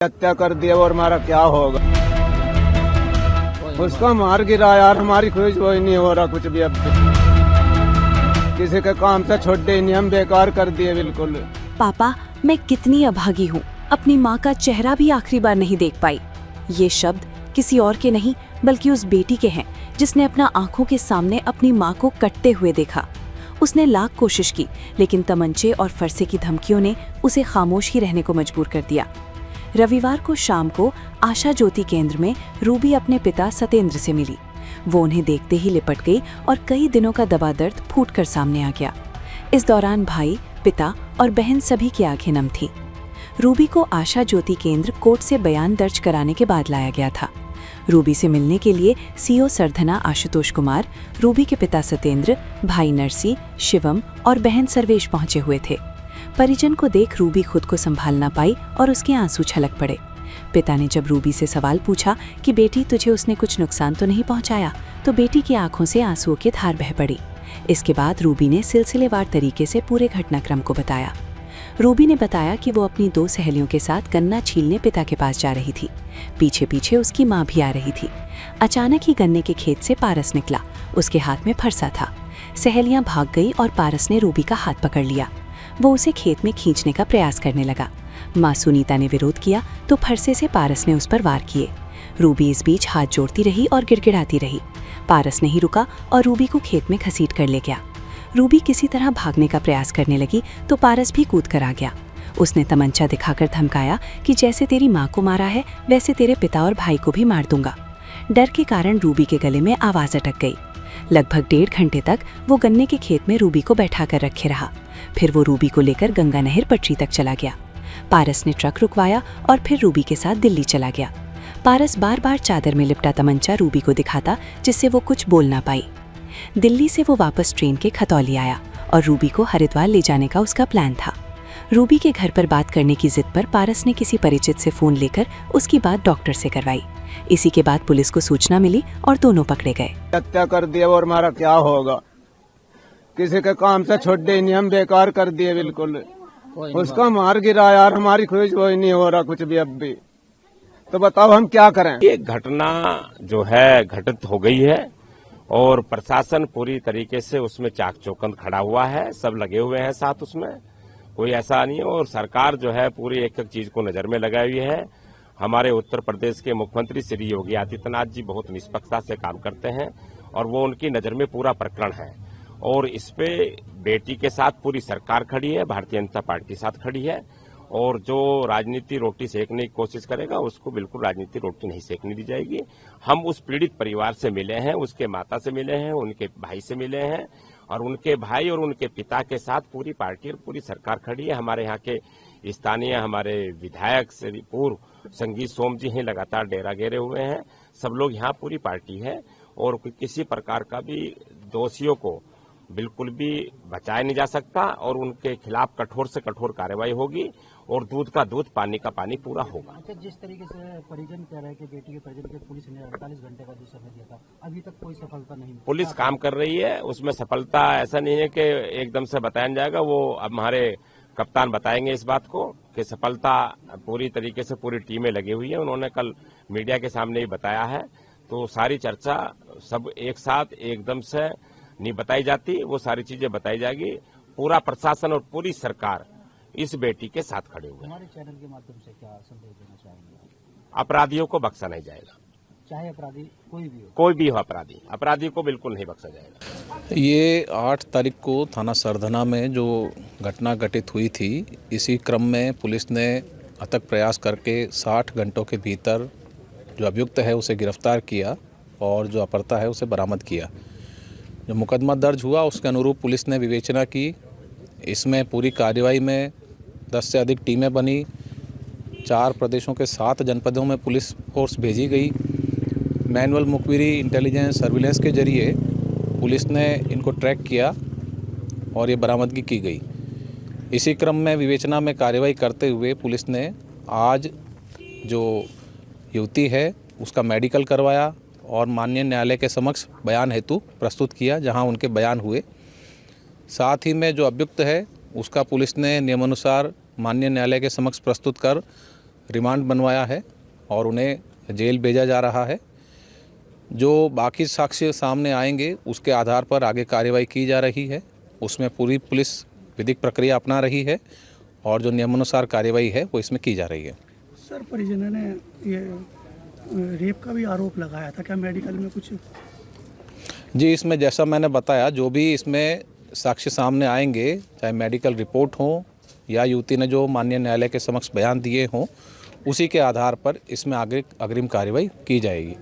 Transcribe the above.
हत्या कर दिया और हमारा क्या होगा। उसका मार गिरा यार, हमारी कोई वही नहीं हो रहा कुछ भी। अब किसी के काम से छोड़े ही नहीं, हम बेकार कर दिए बिल्कुल। पापा, मैं कितनी अभागी हूँ, अपनी माँ का चेहरा भी आखिरी बार नहीं देख पाई। ये शब्द किसी और के नहीं बल्कि उस बेटी के हैं जिसने अपना आंखों के सामने अपनी माँ को कटते हुए देखा। उसने लाख कोशिश की लेकिन तमंचे और फरसे की धमकियों ने उसे खामोश ही रहने को मजबूर कर दिया। रविवार को शाम को आशा ज्योति केंद्र में रूबी अपने पिता सतेंद्र से मिली। वो उन्हें देखते ही लिपट गई और कई दिनों का दबा दर्द फूटकर सामने आ गया। इस दौरान भाई, पिता और बहन सभी की आंखें नम थीं। रूबी को आशा ज्योति केंद्र कोर्ट से बयान दर्ज कराने के बाद लाया गया था। रूबी से मिलने के लिए सीओ सरधना आशुतोष कुमार, रूबी के पिता सतेंद्र, भाई नरसी, शिवम और बहन सर्वेश पहुंचे हुए थे। परिजन को देख रूबी खुद को संभाल ना पाई और उसके आंसू छलक पड़े। पिता ने जब रूबी से सवाल पूछा कि बेटी तुझे उसने कुछ नुकसान तो नहीं पहुंचाया, तो बेटी की आंखों से आंसुओं की धार बह पड़ी। इसके बाद रूबी ने सिलसिलेवार तरीके से पूरे घटनाक्रम को बताया। रूबी ने बताया कि वो अपनी 2 सहेलियों के साथ गन्ना छीलने पिता के पास जा रही थी। पीछे पीछे उसकी माँ भी आ रही थी। अचानक ही गन्ने के खेत से पारस निकला। उसके हाथ में फरसा था। सहेलियां भाग गई और पारस ने रूबी का हाथ पकड़ लिया। वो उसे खेत में खींचने का प्रयास करने लगा। माँ सुनीता ने विरोध किया तो फरसे से पारस ने उस पर वार किए। रूबी इस बीच हाथ जोड़ती रही और गिड़गिड़ाती रही। पारस नहीं रुका और रूबी को खेत में घसीट कर ले गया। रूबी किसी तरह भागने का प्रयास करने लगी तो पारस भी कूद कर आ गया। उसने तमंचा दिखाकर धमकाया कि जैसे तेरी माँ को मारा है वैसे तेरे पिता और भाई को भी मार दूंगा। डर के कारण रूबी के गले में आवाज अटक गई। लगभग 1.5 घंटे तक वो गन्ने के खेत में रूबी को बैठा कर रखे रहा। फिर वो रूबी को लेकर गंगा नहर पटरी तक चला गया। पारस ने ट्रक रुकवाया और फिर रूबी के साथ दिल्ली चला गया। पारस बार बार चादर में लिपटा तमंचा रूबी को दिखाता जिससे वो कुछ बोल ना पाई। दिल्ली से वो वापस ट्रेन के खतौली आया और रूबी को हरिद्वार ले जाने का उसका प्लान था। रूबी के घर पर बात करने की जिद पर पारस ने किसी परिचित से फोन लेकर उसकी बात डॉक्टर से करवाई। इसी के बाद पुलिस को सूचना मिली और दोनों पकड़े गए। हत्या कर दिया और हमारा क्या होगा। किसी के काम से छोड़े ही नहीं, हम बेकार कर दिए बिल्कुल। उसका मार गिरा यार, हमारी कोई वही नहीं हो रहा कुछ भी। अब भी तो बताओ हम क्या करें। ये घटना जो है घटित हो गई है और प्रशासन पूरी तरीके से उसमें चाक चौबंद खड़ा हुआ है। सब लगे हुए हैं साथ, उसमें कोई ऐसा नहीं है। और सरकार जो है पूरी एक एक चीज को नजर में लगाई हुई है। हमारे उत्तर प्रदेश के मुख्यमंत्री श्री योगी आदित्यनाथ जी बहुत निष्पक्षता से काम करते हैं और वो उनकी नजर में पूरा प्रकरण है। और इस पे बेटी के साथ पूरी सरकार खड़ी है, भारतीय जनता पार्टी साथ खड़ी है। और जो राजनीति रोटी सेकने की कोशिश करेगा उसको बिल्कुल राजनीति रोटी नहीं सेकने दी जाएगी। हम उस पीड़ित परिवार से मिले हैं, उसके माता से मिले हैं, उनके भाई से मिले हैं और उनके भाई और उनके पिता के साथ पूरी पार्टी और पूरी सरकार खड़ी है। हमारे यहाँ के स्थानीय हमारे विधायक श्री पूर्व संगीत सोम जी हैं, लगातार डेरा घेरे हुए हैं। सब लोग यहाँ पूरी पार्टी है और किसी प्रकार का भी दोषियों को बिल्कुल भी बचाया नहीं जा सकता और उनके खिलाफ कठोर से कठोर कार्रवाई होगी और दूध का दूध, पानी का पानी पूरा होगा। अच्छा, जिस तरीके से परिजन कह रहे हैं कि बेटी के परिजन के पुलिस ने 48 घंटे का जो समय दिया था, अभी तक कोई सफलता नहीं। पुलिस काम कर रही है, उसमें सफलता ऐसा नहीं है कि एकदम से बताया जाएगा। वो अब हमारे कप्तान बताएंगे इस बात को कि सफलता पूरी तरीके से पूरी टीमें लगी हुई है। उन्होंने कल मीडिया के सामने ही बताया है। तो सारी चर्चा सब एक साथ एकदम से नहीं बताई जाती, वो सारी चीजें बताई जाएगी। पूरा प्रशासन और पूरी सरकार इस बेटी के साथ खड़े हुए हैं। हमारे चैनल के माध्यम से क्या संदेश देना चाहेंगे? अपराधियों को बख्शा नहीं जाएगा, चाहे अपराधी कोई भी हो। अपराधी को बिल्कुल नहीं बख्शा जाएगा। ये 8 तारीख को थाना सरधना में जो घटना घटित हुई थी, इसी क्रम में पुलिस ने अथक प्रयास करके 60 घंटों के भीतर जो अभियुक्त है उसे गिरफ्तार किया और जो अपहर्ता है उसे बरामद किया। जो मुकदमा दर्ज हुआ उसके अनुरूप पुलिस ने विवेचना की। इसमें पूरी कार्रवाई में 10 से अधिक टीमें बनी। 4 प्रदेशों के 7 जनपदों में पुलिस फोर्स भेजी गई। मैनुअल मुखबिरी, इंटेलिजेंस, सर्विलेंस के जरिए पुलिस ने इनको ट्रैक किया और ये बरामदगी की गई। इसी क्रम में विवेचना में कार्रवाई करते हुए पुलिस ने आज जो युवती है उसका मेडिकल करवाया और माननीय न्यायालय के समक्ष बयान हेतु प्रस्तुत किया, जहां उनके बयान हुए। साथ ही में जो अभियुक्त है उसका पुलिस ने नियमानुसार माननीय न्यायालय के समक्ष प्रस्तुत कर रिमांड बनवाया है और उन्हें जेल भेजा जा रहा है। जो बाकी साक्ष्य सामने आएंगे उसके आधार पर आगे कार्रवाई की जा रही है। उसमें पूरी पुलिस विधिक प्रक्रिया अपना रही है और जो नियमानुसार कार्रवाई है वो इसमें की जा रही है। सर, परिजनों ने ये रेप का भी आरोप लगाया था, क्या मेडिकल में कुछ? जी, इसमें जैसा मैंने बताया, जो भी इसमें साक्ष्य सामने आएंगे, चाहे मेडिकल रिपोर्ट हो या युवती ने जो माननीय न्यायालय के समक्ष बयान दिए हों, उसी के आधार पर इसमें आगे अग्रिम कार्रवाई की जाएगी।